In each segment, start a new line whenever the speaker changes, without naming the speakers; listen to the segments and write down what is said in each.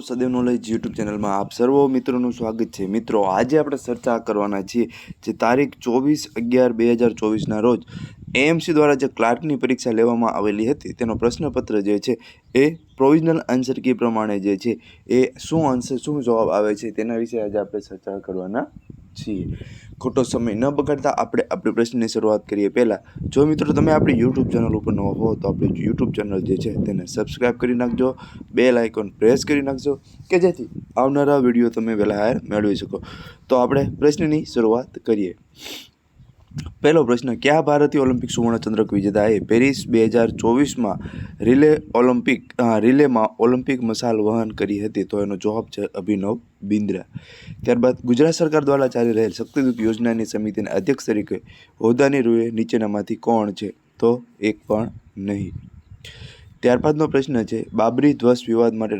સદૈવ knowledge YouTube ચેનલમાં આપ સર્વ મિત્રોનું સ્વાગત છે। મિત્રો, આજે આપણે ચર્ચા કરવાના છીએ જે તારીખ 24/11/2024ના રોજ એએમસી દ્વારા જે ક્લાર્કની પરીક્ષા લેવામાં આવેલી હતી તેનો પ્રશ્નપત્ર જે છે એ પ્રોવિઝનલ આન્સર કી પ્રમાણે જે છે એ શું આન્સર શું જવાબ આવે છે તેના વિશે આજે આપણે ચર્ચા કરવાના છીએ। ખોટો સમય ન બગાડતા આપણે પ્રશ્નની શરૂઆત કરીએ પહેલાં જો મિત્રો તમે આપણી યુટ્યુબ ચેનલ ઉપર નવા હો તો આપણી યુટ્યુબ ચેનલ જે છે તેને સબસ્ક્રાઈબ કરી નાખજો, બેલ આઇકોન પ્રેસ કરી નાખજો કે જેથી આવનારા વિડીયો તમે વહેલા મેળવી શકો। તો આપણે પ્રશ્નની શરૂઆત કરીએ। પહેલો પ્રશ્ન, કયા ભારતીય ઓલિમ્પિક સુવર્ણચંદ્રક વિજેતાએ પેરિસ 2024માં રિલેમાં ઓલિમ્પિક મશાલ વહન કરી હતી? તો એનો જવાબ છે અભિનવ બિંદ્રા। ત્યારબાદ, ગુજરાત સરકાર દ્વારા ચાલી રહેલ શક્તિદૂત યોજનાની સમિતિના અધ્યક્ષ તરીકે હોદ્દાની રૂએ નીચેનામાંથી કોણ છે? તો એક પણ નહીં। ત્યારબાદનો પ્રશ્ન છે, બાબરી ધ્વસ વિવાદ માટે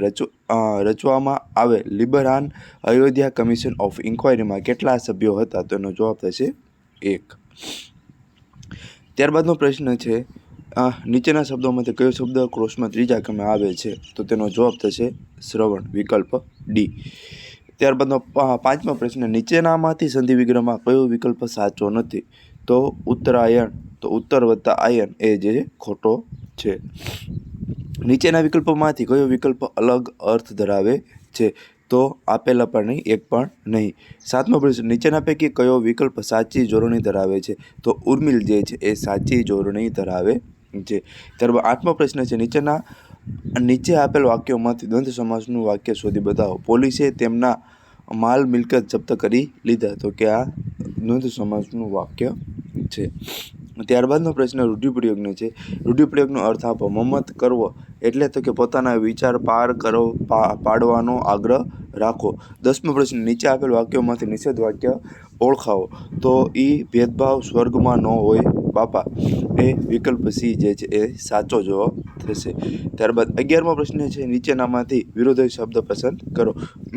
રચવામાં આવે લિબરાન અયોધ્યા કમિશન ઓફ ઇન્ક્વાયરીમાં કેટલા સભ્યો હતા? તો એનો જવાબ થશે 1। ત્યારબાદનો પ્રશ્ન છે, નીચેના શબ્દોમાંથી કયો શબ્દ ક્રોસમાં ત્રીજા ક્રમે આવે છે? તો તેનો જવાબ થશે શ્રવણ, વિકલ્પ ડી। ત્યારબાદનો પાંચમો પ્રશ્ન, નીચેનામાંથી સંધિ વિગ્રહમાં કયો વિકલ્પ સાચો નથી? તો ઉત્તરાયણ, તો ઉત્તર વત્તા આયન એ જે ખોટો છે। નીચેના વિકલ્પોમાંથી કયો વિકલ્પ અલગ અર્થ ધરાવે છે? તો આપેલા પણ નહીં, એક પણ નહીં। સાતમો પ્રશ્ન, નીચેના પૈકી કયો વિકલ્પ સાચી જોડણી ધરાવે છે? તો ઉર્મિલ જે છે એ સાચી જોડણી ધરાવે છે। ત્યારબાદ આઠમો પ્રશ્ન છે, નીચે આપેલ વાક્યોમાંથી દ્વંદ્વ સમાસનું વાક્ય શોધી બતાવો। પોલીસે તેમના માલ મિલકત જપ્ત કરી લીધા, તો કે આ દ્વંદ્વ સમાસનું વાક્ય છે। ત્યારબાદનો પ્રશ્ન રૂઢિપ્રયોગનો છે, રૂઢિપ્રયોગનો અર્થ આપો। મમત કરવો એટલે તો કે પોતાના વિચાર પાડવાનો આગ્રહ રાખો। 10મો પ્રશ્ન, નીચે આપેલ વાક્યોમાંથી નિષેધ વાક્ય ઓળખાવો। તો ભેદભાવ સ્વર્ગમાં ન હોય બાપા એ વિકલ્પ સી જે છે એ સાચો જવાબ થશે। ત્યારબાદ 11મો પ્રશ્ન છે, નીચેનામાંથી વિરોધી શબ્દ પસંદ કરો।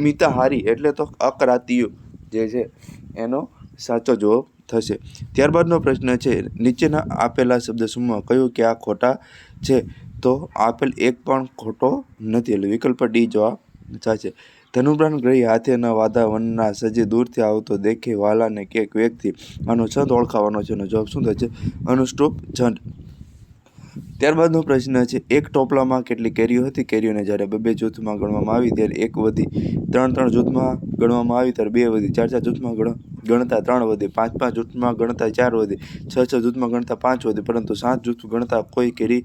મિતાહારી એટલે તો અકરાતીયું જે છે એનો સાચો જવાબ થશે। ત્યારબાદનો પ્રશ્ન છે, નીચેના આપેલા શબ્દ સમૂહમાં કયો ક્યાં ખોટા છે? તો આપેલ એક પણ ખોટો નથી, એટલે વિકલ્પ ડી જવાબ સાચે। ધનુર્બાણ ગ્રહી હાથેના વાદા વનના સજે દૂરથી આવતો દેખે વાલાને કેક વ્યક્તિ, આનો છંદ ઓળખાવાનો છે, એનો જવાબ શું થશે? અનુષ્ટુપ છંદ। ત્યારબાદનો પ્રશ્ન છે, એક ટોપલામાં કેટલી કેરીઓ હતી? કેરીઓને જ્યારે 2 જૂથમાં ગણવામાં આવી ત્યારે 1 વધી, 3 જૂથમાં ગણવામાં આવી ત્યારે 2 વધી, 4 જૂથમાં ગણતા 3 વધી, 5 જૂથમાં ગણતા 4 વધી, 6 જૂથમાં ગણતા 5 વધી, પરંતુ 7 જૂથ ગણતા કોઈ કેરી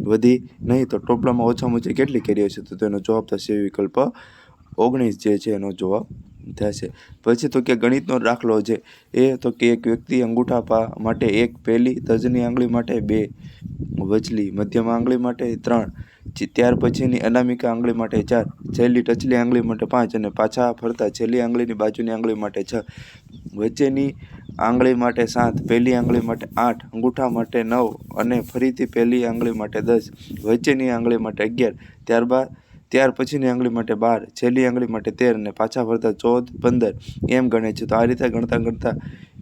વધી નહીં। તો ટોપલામાં ઓછામાં ઓછી કેટલી કેરીઓ છે? તો તેનો જવાબ થશે વિકલ્પ 19 જે છે એનો જવાબ થશે। પછી તો કે ગણિતનો દાખલો છે એ તો કે એક વ્યક્તિ અંગૂઠા પા માટે 1, પહેલી તર્જની આંગળી માટે 2, વચલી મધ્યમ આંગળી માટે 3, ત્યાર પછીની અનામિકા આંગળી માટે 4, છેલ્લી ટચલી આંગળી માટે 5 અને પાછા ફરતા છેલ્લી આંગળીની બાજુની આંગળી માટે 6, વચ્ચેની આંગળી માટે 7, પહેલી આંગળી માટે 8, અંગૂઠા માટે 9 અને ફરીથી પહેલી આંગળી માટે 10, વચ્ચેની આંગળી માટે 11, ત્યાર પછીની આંગળી માટે 12, છેલ્લી આંગળી માટે 13 અને પાછા ફરતા 14, 15 એમ ગણે છે। તો આ રીતે ગણતા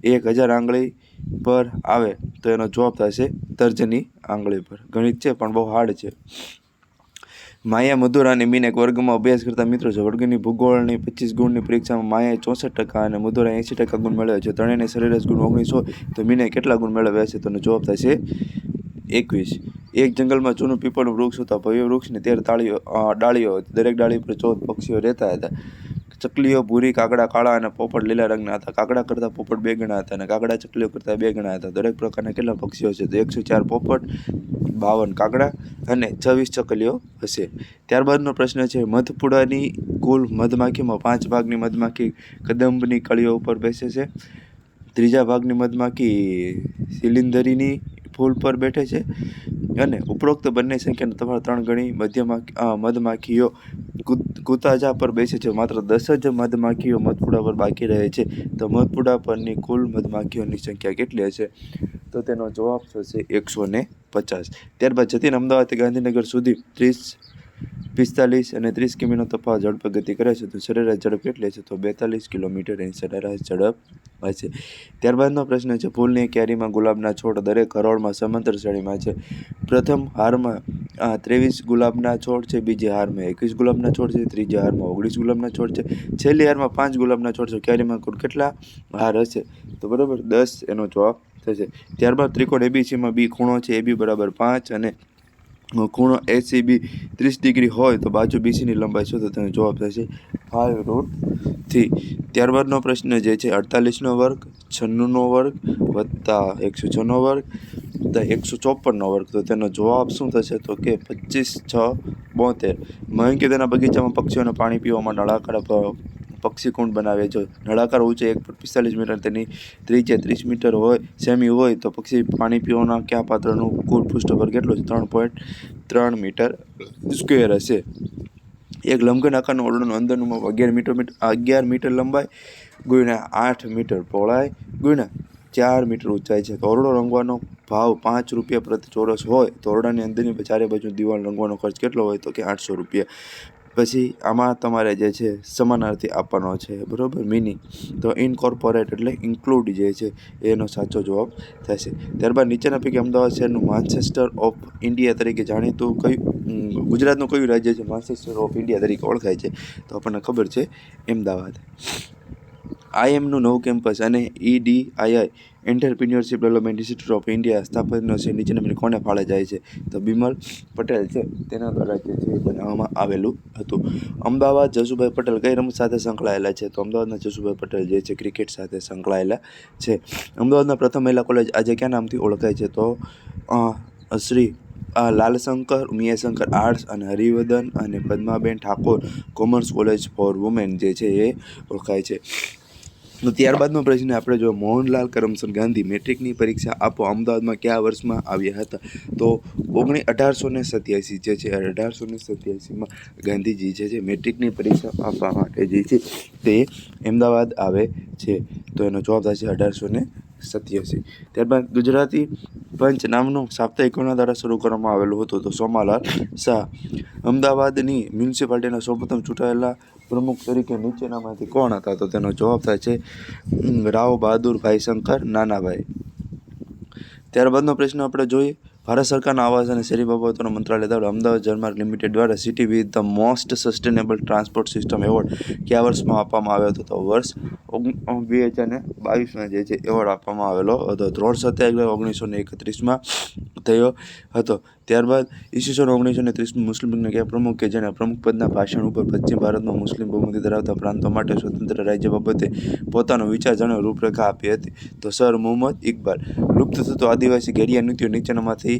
1000 આંગળી પર આવે તો એનો જવાબ થશે તર્જની આંગળી પર। ગણિત છે પણ બહુ હાર્ડ છે। માયા, મધુરા અને મીના એક વર્ગમાં અભ્યાસ કરતા મિત્રો છે। વર્ગની ભૂગોળની 25 ગુણની પરીક્ષામાં માયાએ 64% અને મધુરાએ 80% ગુણ મેળવ્યા છે। ત્રણેયને સરેરાશ ગુણ 19 હોય તો મીનાએ કેટલા ગુણ મેળવ્યા છે? તો જવાબ થશે 21। એક જંગલમાં જૂનું પીપળનું વૃક્ષ હતું। ભવ્ય વૃક્ષની 13 ડાળીઓ હતી, દરેક ડાળી પર 14 પક્ષીઓ રહેતા હતા। ચકલીઓ ભૂરી, કાગડા કાળા અને પોપટ લીલા રંગના હતા। કાગડા કરતાં પોપટ 2 ગણા હતા અને કાગડા ચકલીઓ કરતાં 2 ગણા હતા। દરેક પ્રકારના કેટલા પક્ષીઓ છે? તો 104 પોપટ, 52 કાગડા અને 26 ચકલીઓ હશે। ત્યારબાદનો પ્રશ્ન છે, મધપુડાની કુલ મધમાખીમાં 5 ભાગની મધમાખી કદંબની કળીઓ ઉપર બેસે છે, 3જા ભાગની મધમાખી શિલિંદરીની ફૂલ પર બેઠે છે અને ઉપરોક્ત બંને સંખ્યાનો તફાવત 3 ગણી મધમાખીઓ કુતાજા પર બેસે છે। માત્ર 10 જ મધમાખીઓ મધપુડા પર બાકી રહે છે। તો મધપુડા પરની કુલ મધમાખીઓની સંખ્યા કેટલી હશે? તો તેનો જવાબ થશે 150। ત્યારબાદ જતીન અમદાવાદથી ગાંધીનગર સુધી 45 અને 30 કિમીનો તફાવત ઝડપે ગતિ કરે છે તો સરેરાશ ઝડપ કેટલી છે? તો 42 કિલોમીટર એની સરેરાશ ઝડપ હશે. ત્યારબાદનો પ્રશ્ન છે, ફૂલની ક્યારીમાં ગુલાબના છોડ દરેક હરોળમાં સમાંતર શ્રેણીમાં છે. પ્રથમ હારમાં 23 ગુલાબના છોડ છે, બીજી હારમાં 21 ગુલાબના છોડ છે, ત્રીજી હારમાં 19 ગુલાબના છોડ છે, છેલ્લી હારમાં 5 ગુલાબના છોડ છે. ક્યારીમાં કુલ કેટલા હાર હશે? તો બરાબર 10 એનો જવાબ થશે. ત્યારબાદ ત્રિકોણ એબીસીમાં બી ખૂણો છે AB બરાબર 5 અને ખૂણો ACB 30 ડિગ્રી હોય તો બાજુ BCની લંબાઈ શું? તો તેનો જવાબ થશે 5√3. ત્યારબાદનો પ્રશ્ન જે છે 48નો વર્ગ, 96નો વર્ગ વત્તા 106નો વર્ગ વત્તા 154નો વર્ગ, તો તેનો જવાબ શું થશે? તો કે 25 6 72. મયંકે તેના બગીચામાં પક્ષીઓને પાણી પીવામાં નળાકાર પક્ષી કુંડ બનાવે છે. નળાકાર ઊંચાઈ 1 ફૂટ 45 મીટર, તેની ત્રિજ્યા 30 મીટર હોય સેમી હોય તો પક્ષી પાણી પીવાના કયા પાત્રનું કુલ પૃષ્ઠફળ કેટલું છે? 3.3 મીટર સ્ક્વેર હશે. એક લંબઘન આકારનું ઓરડાનું અંદરનું માપ 11 મીટર લંબાઈ ગુણ્યા 8 મીટર પહોળાઈ ગુણ્યા 4 મીટર ઊંચાઈ છે. તો ઓરડો રંગવાનો ભાવ 5 રૂપિયા પ્રતિ ચોરસ હોય તો ઓરડાની અંદરની ચારે બાજુ દિવાલ રંગવાનો ખર્ચ કેટલો હોય? તો કે 800 રૂપિયા. પછી આમાં તમારે જે છે સમાનાર્થી આપવાનો છે, બરાબર, મિનિંગ. તો ઇનકોર્પોરેટ એટલે ઇન્ક્લુડ જે છે એનો સાચો જવાબ થશે. ત્યારબાદ નીચેના પૈકી અમદાવાદ શહેરનું માન્ચેસ્ટર ઓફ ઇન્ડિયા તરીકે જાણીતું કયું ગુજરાતનું કયું રાજ્ય છે માન્ચેસ્ટર ઓફ ઇન્ડિયા તરીકે ઓળખાય છે? તો આપણને ખબર છે અમદાવાદ. IIMનું નવું કેમ્પસ અને EDII entrepreneurship development institute of India સ્થાપનનો છે નીચેના કોને ફાળે જાય છે? તો બિમલ પટેલ છે તેના દ્વારા જે છે બનાવવામાં આવેલું હતું. અમદાવાદ જસુભાઈ પટેલ કઈ રમત સાથે સંકળાયેલા છે? તો અમદાવાદના જસુભાઈ પટેલ જે છે ક્રિકેટ સાથે સંકળાયેલા છે. અમદાવાદના પ્રથમ મહિલા કોલેજ આજે ક્યાં નામથી ઓળખાય છે? તો શ્રી લાલશંકર ઉમિયાશંકર આર્ટ્સ અને હરિવર્ધન અને Padmaben Thakor commerce college for women જે છે એ ઓળખાય છે. તો ત્યારબાદનો પ્રશ્ન આપણે જો મોહનલાલ કરમચંદ ગાંધી મેટ્રિકની પરીક્ષા આપો અમદાવાદમાં કયા વર્ષમાં આવ્યા હતા? તો 1887 જે છે 1887માં ગાંધીજી જે છે મેટ્રિકની પરીક્ષા આપવા માટે જે છે તે અમદાવાદ આવે છે. તો એનો જવાબ થશે 1887. ત્યારબાદ ગુજરાતી પંચ નામનું સાપ્તાહિક કોના દ્વારા શરૂ કરવામાં આવેલું હતું? તો સોમાલાલ શાહ. અમદાવાદની મ્યુનિસિપાલિટીના સૌપ્રથમ ચૂંટાયેલા પ્રમુખ તરીકે નીચેનામાંથી કોણ હતા? તો તેનો જવાબ થાય છે રાવ બહાદુર ભાઈ શંકર નાનાભાઈ. ત્યારબાદનો પ્રશ્ન આપણે જોઈએ, ભારત સરકારના આવાસ અને શહેરી બાબતોનો મંત્રાલય દ્વારા અમદાવાદ જળમાર્ગ લિમિટેડ દ્વારા city with the most sustainable transport system award કયા વર્ષમાં આપવામાં આવ્યો હતો? તો વર્ષ 2022માં જે છે એવોર્ડ આપવામાં આવેલો હતો. ધ્રોળ સત્યાગ્રહ 1931માં થયો હતો. ત્યારબાદ ઈસવીસન 1930 મુસ્લિમ લીગના કયા પ્રમુખ કે જેના પ્રમુખ પદના ભાષણ ઉપર પશ્ચિમ ભારતમાં મુસ્લિમ બહુમતી ધરાવતા પ્રાંતો માટે સ્વતંત્ર રાજ્ય બાબતે પોતાનો વિચાર જણાવી રૂપરેખા આપી હતી? તો સર મુહમ્મદ ઇકબાલ. લુપ્ત થતું આદિવાસી ઘેરિયા નૃત્ય નીચેનામાંથી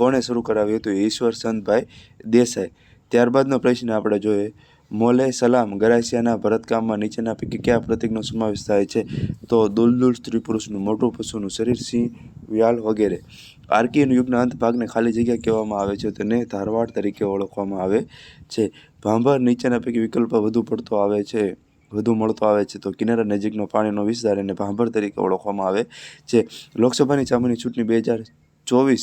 કોણે શરૂ કરાવ્યું હતું? ઈશ્વર ચંદભાઈ દેસાઈ. ત્યારબાદનો પ્રશ્ન આપણે જોઈએ, મોલે સલામ ગરાસિયાના ભરતકામમાં નીચેના પૈકી કયા પ્રતીકનો સમાવેશ થાય છે? તો દુલદુલ સ્ત્રી પુરુષનું મોટું પશુનું શરીર, સિંહ, વ્યાલ વગેરે. આર્કિયન યુગના અંત ભાગને ખાલી જગ્યા કહેવામાં આવે છે તેને ધારવાડ તરીકે ઓળખવામાં આવે છે. ભાંભર નીચેના પૈકી વિકલ્પ વધુ મળતો આવે છે? તો કિનારા નજીકનો પાણીનો વિસ્તાર એને ભાંભર તરીકે ઓળખવામાં આવે છે. લોકસભાની સામાન્ય ચૂંટણી 2024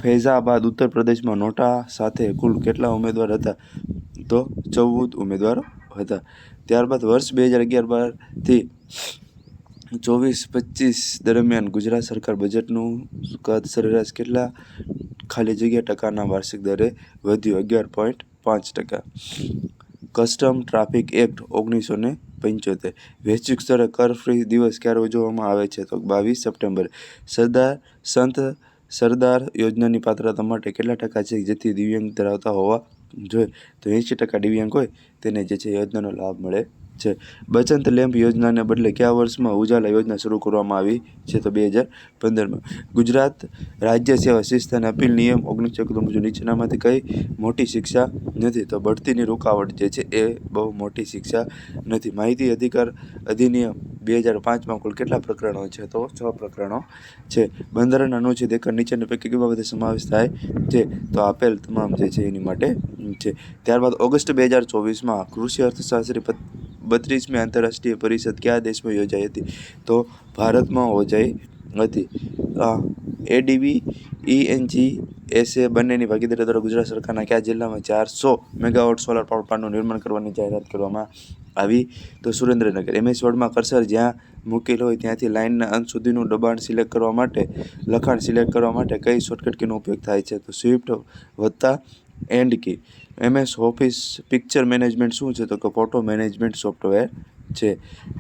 ફૈઝાબાદ ઉત્તર પ્રદેશમાં નોટા સાથે કુલ કેટલા ઉમેદવાર હતા? તો 14 ઉમેદવારો હતા. ત્યારબાદ વર્ષ 2011-12થી 24-25 દરમિયાન ગુજરાત સરકાર બજેટનું કદ સરેરાશ કેટલા ખાલી જગ્યા ટકાના વાર્ષિક દરે વધ્યું? 11.5%. Custom traffic act 1975. વૈશ્વિક સ્તરે કર ફ્રી દિવસ ક્યારે ઉજવવામાં આવે છે? તો 22 સપ્ટેમ્બરે. સરદાર યોજનાની પાત્રતા માટે કેટલા ટકા છે જેથી દિવ્યાંગ ધરાવતા હોવા જોઈએ? તો 80% દિવ્યાંગ હોય તેને જે છે યોજનાનો લાભ મળે છે. બચત લેમ્પ યોજનાને બદલે કયા વર્ષમાં ઉજાલા યોજના શરૂ કરવામાં આવી છે? તો 2015માં. ગુજરાત રાજ્ય સેવા શિસ્ત અને અપીલ નિયમ 1991 મુજબ નીચેનામાંથી કઈ મોટી શિક્ષા નથી? તો બઢતીની રૂકાવટ જે છે એ બહુ મોટી શિક્ષા નથી. માહિતી અધિકાર અધિનિયમ 2005માં કુલ કેટલા પ્રકરણો છે? તો 6 પ્રકરણો છે. બંધારણના અનુચ્છેદ 1 નીચેની પૈકી કઈ બાબતે સમાવેશ થાય છે? તો આપેલ તમામ જે છે એની માટે છે. ત્યારબાદ ઓગસ્ટ 2024માં કૃષિ અર્થશાસ્ત્રી 32મી આંતરરાષ્ટ્રીય પરિષદ કયા દેશમાં યોજાઈ હતી? તો ભારતમાં યોજાઈ હતી. ADB ENGSA બંનેની ભાગીદારી દ્વારા ગુજરાત સરકારના કયા જિલ્લામાં 400 મેગાવોટ સોલાર પાવર પ્લાન્ટનું નિર્માણ કરવાની જાહેરાત કરવામાં આવી? તો સુરેન્દ્રનગર. MS વર્ડમાં કર્સર જ્યાં મૂકેલ હોય ત્યાંથી લાઇનના અંત સુધીનું દબાણ સિલેક્ટ કરવા માટે લખાણ સિલેક્ટ કરવા માટે કઈ શોર્ટકટ કીનો ઉપયોગ થાય છે? તો શિફ્ટ વત્તા end key. MS office picture management શું છે? તો કે ફોટો મેનેજમેન્ટ સોફ્ટવેર છે.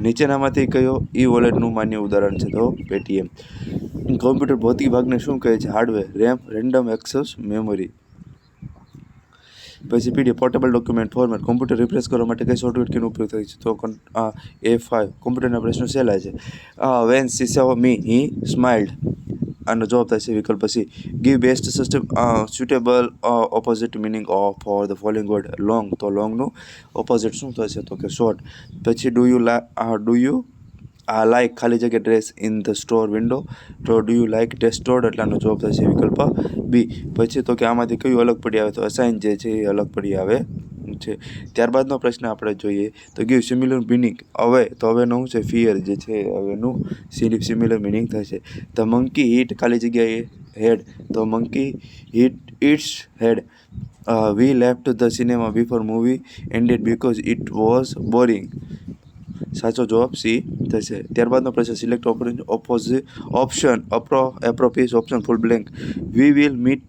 નીચેનામાંથી કયો ઈ વોલેટનું માન્ય ઉદાહરણ છે? તો પેટીએમ. કોમ્પ્યુટર ભૌતિક ભાગને શું કહે છે? Hardware, RAM, random access memory. પછી PDF portable document format. Computer refresh કરવા માટે કઈ સોફ્ટવેર કીનો ઉપયોગ થાય છે? તો A5. કોમ્પ્યુટરના પ્રશ્નો સહેલા છે. When she saw me he smiled. આનો જવાબ થશે વિકલ્પ C. Give best suitable opposite meaning of for the following word. Long, તો લોંગનું ઓપોઝિટ શું થશે? તો કે શોર્ટ. પછી ડુ યુ લાઈક ખાલી જગ્યા dress in the store window. તો do you like dress store એટલે આનો જવાબ થશે વિકલ્પ B. પછી તો કે આમાંથી કયું અલગ પડી આવે? તો અસાઇન જે છે એ અલગ પડી આવે છે. ત્યારબાદનો પ્રશ્ન આપણે જોઈએ તો ગીવ સિમિલર મિનિંગ. હવે તો હવેનું શું છે? ફિયર જે છે હવેનું સિમિલર મિનિંગ થશે. ધ મંકી હિટ ખાલી જગ્યાએ હેડ. તો monkey hit its head. We left the cinema before movie ended because it was boring. સાચો જવાબ C થશે. ત્યારબાદનો પ્રશ્ન select option appropriate option fill blank. We will meet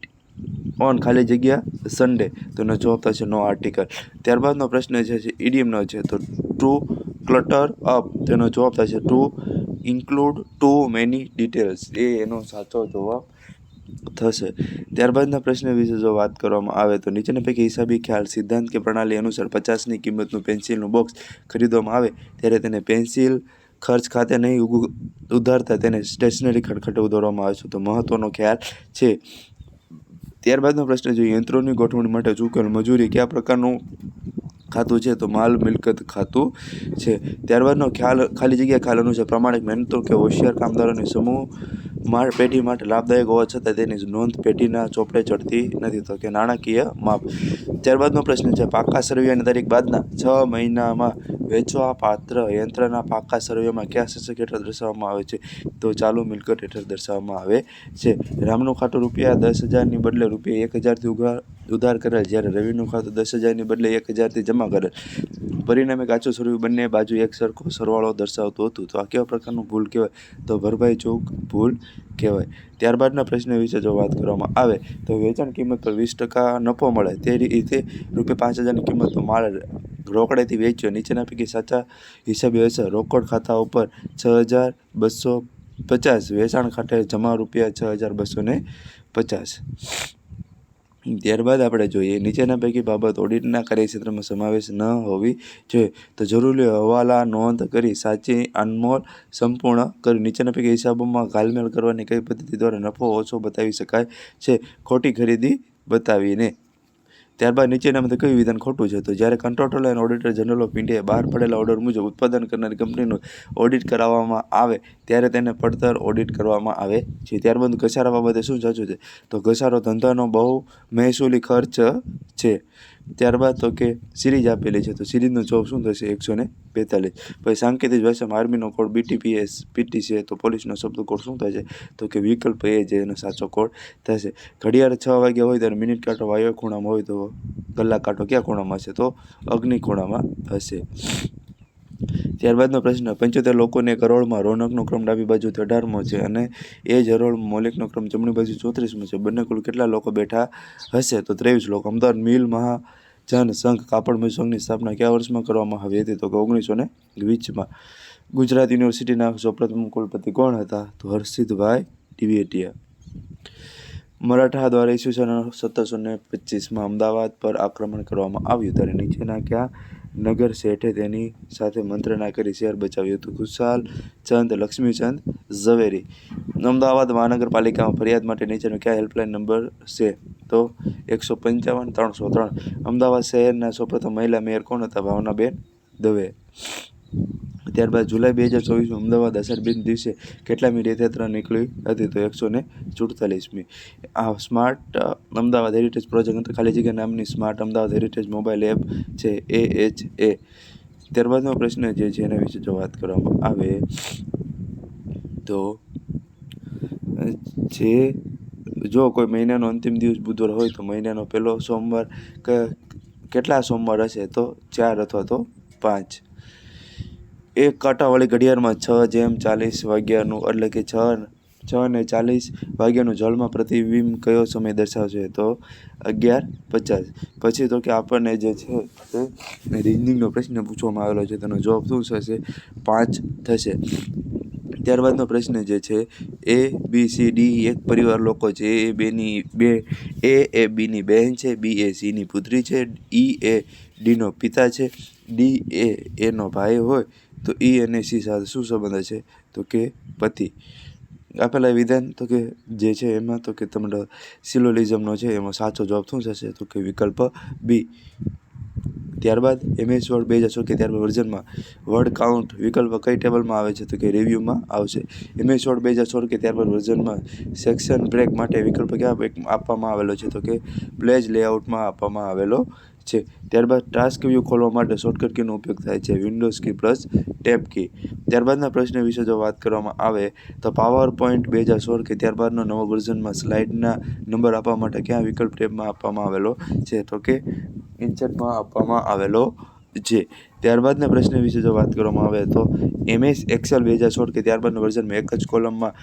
on ખાલી જગ્યા સન્ડે. તો એનો જવાબ થશે નો આર્ટિકલ. ત્યારબાદનો પ્રશ્ન જે છે ઇડિયમનો છે. તો ટુ ક્લટર અપ. તેનો જવાબ થશે to include too many details. એ એનો સાચો જવાબ થશે. ત્યારબાદના પ્રશ્ન વિશે જો વાત કરવામાં આવે તો નીચેના પૈકી હિસાબી ખ્યાલ સિદ્ધાંત કે પ્રણાલી અનુસાર 50ની કિંમતનું પેન્સિલનું બોક્સ ખરીદવામાં આવે ત્યારે તેને પેન્સિલ ખર્ચ ખાતે નહીં ઉધારતા તેને સ્ટેશનરી ખર્ચ ખાતે ઉધારવામાં આવે છે. તો મહત્વનો ખ્યાલ છે. ત્યારબાદનો પ્રશ્ન જોઈએ યંત્રોની ગોઠવણી માટે ચૂકવેલ મજૂરી કયા પ્રકારનું ખાતું છે? તો માલ મિલકત ખાતું છે. ત્યારબાદનો ખાલી જગ્યા ખ્યાલ અનુસાર પ્રામાણિક મહેનતો કે હોશિયાર કામદારોની સમૂહ પેઢી માટે લાભદાયક હોવા છતાં તેની નોંધ પેઢીના ચોપડે ચડતી નથી. તો કે નાણાકીય માપ. ત્યારબાદનો પ્રશ્ન છે પાકા સરવૈયાની તારીખ બાદના 6 મહિનામાં વેચવા પાત્ર યંત્રના પાકા સરવૈયામાં કયા શીર્ષક હેઠળ દર્શાવવામાં આવે છે? તો ચાલુ મિલકત હેઠળ દર્શાવવામાં આવે છે. રામનું ખાતું ₹10,000ની બદલે ₹1,000થી ઉધાર કરેલ જ્યારે રવિનું ખાતું 10,000ની બદલે 1,000થી જમા કરેલ. પરિણામે કાચું સરવૈયું બંને બાજુ એક સરખો સરવાળો દર્શાવતું હતું. તો આ કેવા પ્રકારનું ભૂલ કહેવાય? તો ભરપાઈ ચૂક ભૂલ કહેવાય. ત્યારબાદના પ્રશ્ન વિશે જો વાત કરવામાં આવે તો વેચાણ કિંમત પર 20% નફો મળે તે રીતે ₹5,000ની કિંમતનો માલ રોકડેથી વેચ્યો. નીચેના પૈકી સાચા હિસાબી હશે. રોકડ ખાતા ઉપર 6,250. વેચાણ ખાતે જમા ₹6,250. ત્યારબાદ આપણે જોઈએ નીચેના પૈકી બાબત ઓડિટના કાર્યક્ષેત્રમાં સમાવેશ ન હોવી જોઈએ. તો જરૂરી હવાલા નોંધ કરી સાચી અનમોલ સંપૂર્ણ કરી. નીચેના પૈકી હિસાબોમાં ઘાલમેલ કરવાની કઈ પદ્ધતિ દ્વારા નફો ઓછો બતાવી શકાય છે? ખોટી ખરીદી બતાવીને. ત્યારબાદ નીચેનામાંથી કયું વિધાન ખોટું છે? તો જ્યારે controller and auditor general of ઇન્ડિયાએ બહાર પડેલા ઓર્ડર મુજબ ઉત્પાદન કરનારી કંપનીનું ઓડિટ કરાવવામાં આવે ત્યારે તેને પડતર ઓડિટ કરવામાં આવે છે. ત્યારબાદ ઘસારા બાબતે શું સાચું છે? તો ઘસારો ધંધાનો બહુ મહેસૂલી ખર્ચ છે. ત્યારબાદ તો કે સિરીઝ આપેલી છે તો સિરીઝનો જવાબ શું થશે? 142. પછી સાંકેતિક ભાષામાં આર્મીનો કોડ BTPS PT છે તો પોલીસનો શબ્દ કોડ શું થશે? તો કે વિકલ્પ A જે એનો સાચો કોડ થશે. ઘડિયાળ 6 વાગ્યા હોય ત્યારે મિનિટ કાંટો વાયવ્ય ખૂણામાં હોય તો કલાક કાંટો કયા ખૂણામાં હશે? તો અગ્નિ ખૂણામાં હશે. ત્યારબાદનો પ્રશ્ન 75 લોકોને એક હરોળમાં રોનકનો ક્રમ ડાબી બાજુથી 18મો છે અને એ જ હરોળમાં મૌલિકનો ક્રમ જમણી બાજુ 34મો છે. બંને કુલ કેટલા લોકો બેઠા હશે? તો 23 લોકો. અમદાવાદ મિલ મહાજન સંઘ કાપડ મજૂર સંઘની સ્થાપના કયા વર્ષમાં કરવામાં આવી હતી? તો કે 1920માં. ગુજરાત યુનિવર્સિટીના સૌપ્રથમ કુલપતિ કોણ હતા? તો હર્ષિતભાઈ દિવેટિયા. મરાઠા દ્વારા ઈસવીસન 1725માં અમદાવાદ પર આક્રમણ કરવામાં આવ્યું ત્યારે નીચેના કયા નગર શેઠે તેની સાથે મંત્રણા કરી શહેર બચાવ્યું હતું? ખુશાલ ચંદ લક્ષ્મીચંદ ઝવેરી. અમદાવાદ મહાનગરપાલિકામાં ફરિયાદ માટે નીચેનો કયા હેલ્પલાઇન નંબર છે? તો 155-303. અમદાવાદ શહેરના સૌપ્રથમ મહિલા મેયર કોણ હતા? ભાવનાબેન દવે. ત્યારબાદ જુલાઈ 2024માં અમદાવાદ અષાઢ દિવસે કેટલામી રથયાત્રા નીકળી હતી? તો 147મી. આ સ્માર્ટ અમદાવાદ હેરિટેજ પ્રોજેક્ટ ખાલી જગ્યા નામની smart Ahmedabad heritage mobile app છે AHA. ત્યારબાદનો પ્રશ્ન જે છે એના વિશે જો વાત કરવામાં આવે તો જે જો કોઈ મહિનાનો અંતિમ દિવસ બુધવાર હોય તો મહિનાનો પહેલો સોમવાર કેટલા સોમવાર હશે? તો 4 અથવા તો 5. એક કાંટાવાળી ઘડિયાળમાં 6:40 વાગ્યાનું એટલે કે 6:40 વાગ્યાનું જળમાં પ્રતિબિંબ કયો સમય દર્શાવશે? તો 11:50. પછી તો કે આપણને જે છે તે રીઝનિંગનો પ્રશ્ન પૂછવામાં આવેલો છે, તેનો જવાબ શું થશે? 5 થશે. ત્યારબાદનો પ્રશ્ન જે છે, ABCD એક પરિવાર લોકો છે. એ બીની બહેન છે, બી એ સીની પુત્રી છે, ઈ એ ડીનો પિતા છે, ડી એ એનો ભાઈ હોય તો ઈ અને સી સાથે શું સંબંધ છે? તો કે પતિ. આપેલા વિધાન તો કે જે છે એમાં તો કે તમારો સિલોલિઝમનો છે એમાં સાચો જવાબ શું થશે? તો કે વિકલ્પ બી. ત્યારબાદ MS વર્ડ 2016 કે ત્યારબાદ વર્ઝનમાં વર્ડ કાઉન્ટ વિકલ્પ કઈ ટેબલમાં આવે છે? તો કે રિવ્યૂમાં આવશે. MS વર્ડ 2016 કે ત્યારબાદ વર્ઝનમાં સેક્શન બ્રેક માટે વિકલ્પ ક્યાં આપવામાં આવેલો છે? તો કે પેજ લેઆઉટમાં આપવામાં આવેલો છે. ત્યારબાદ ટાસ્ક વ્યૂ ખોલવા માટે શોર્ટકટ કીનો ઉપયોગ થાય છે, વિન્ડોઝ કી પ્લસ ટેબ કી. ત્યારબાદના પ્રશ્ન વિશે જો વાત કરવામાં આવે તો પાવર પોઈન્ટ 2016 કે ત્યારબાદનો નવો વર્ઝનમાં સ્લાઇડના નંબર આપવા માટે ક્યાં વિકલ્પ ટેબમાં આપવામાં આવેલો છે? તો કે ઇન્સર્ટમાં આપવામાં આવેલો છે. ત્યારબાદના પ્રશ્ન વિશે જો વાત કરવામાં આવે તો MS એક્સેલ 2016 કે ત્યારબાદના વર્ઝનમાં એક જ કોલમમાં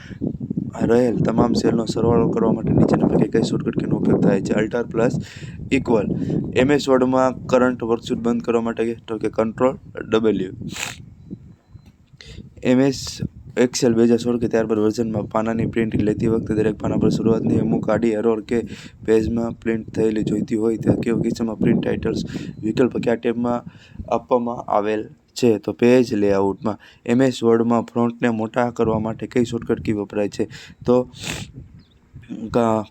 રહેલ તમામ સેલનો સરવાળો કરવા માટે નીચેના પૈકી કઈ શોર્ટકટ કીનો ઉપયોગ થાય છે? Alter plus equal. MS વર્ડમાં કરંટ વર્કશીટ બંધ કરવા માટે તો કે કંટ્રોલ W. MS એક્સેલ 2016 કે ત્યારબાદ વર્ઝનમાં પાનાની પ્રિન્ટ લેતી વખતે દરેક પાના પર શરૂઆતની અમુક આડી એરર કે પેજમાં પ્રિન્ટ થયેલી જોઈતી હોય તો કેવા કિસ્સામાં પ્રિન્ટ ટાઇટલ્સ વિકલ્પ કયા ટેબમાં આપવામાં આવેલ છે? તો પેજ લેઆઉટમાં. MS વર્ડમાં ફોન્ટને મોટા કરવા માટે કઈ શોર્ટકટ કી વપરાય છે? તો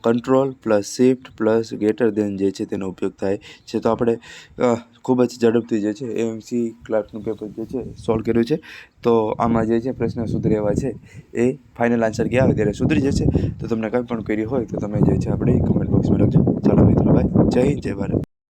control plus shift plus greater than જે છે તેનો ઉપયોગ થાય છે. તો આપણે ખૂબ જ ઝડપથી જે છે AMC ક્લાર્કનું પેપર જે છે સોલ્વ કર્યું છે. તો આમાં જે છે પ્રશ્ન સુધરે એવા છે એ ફાઇનલ આન્સર ક્યાં આવે ત્યારે સુધરી જશે. તો તમને કંઈ પણ ક્વેરી હોય તો તમે જે છે આપણે કમેન્ટ બોક્સમાં લખજો. ચાલો મિત્રો, બાય. જય હિન્દ, જય ભારત.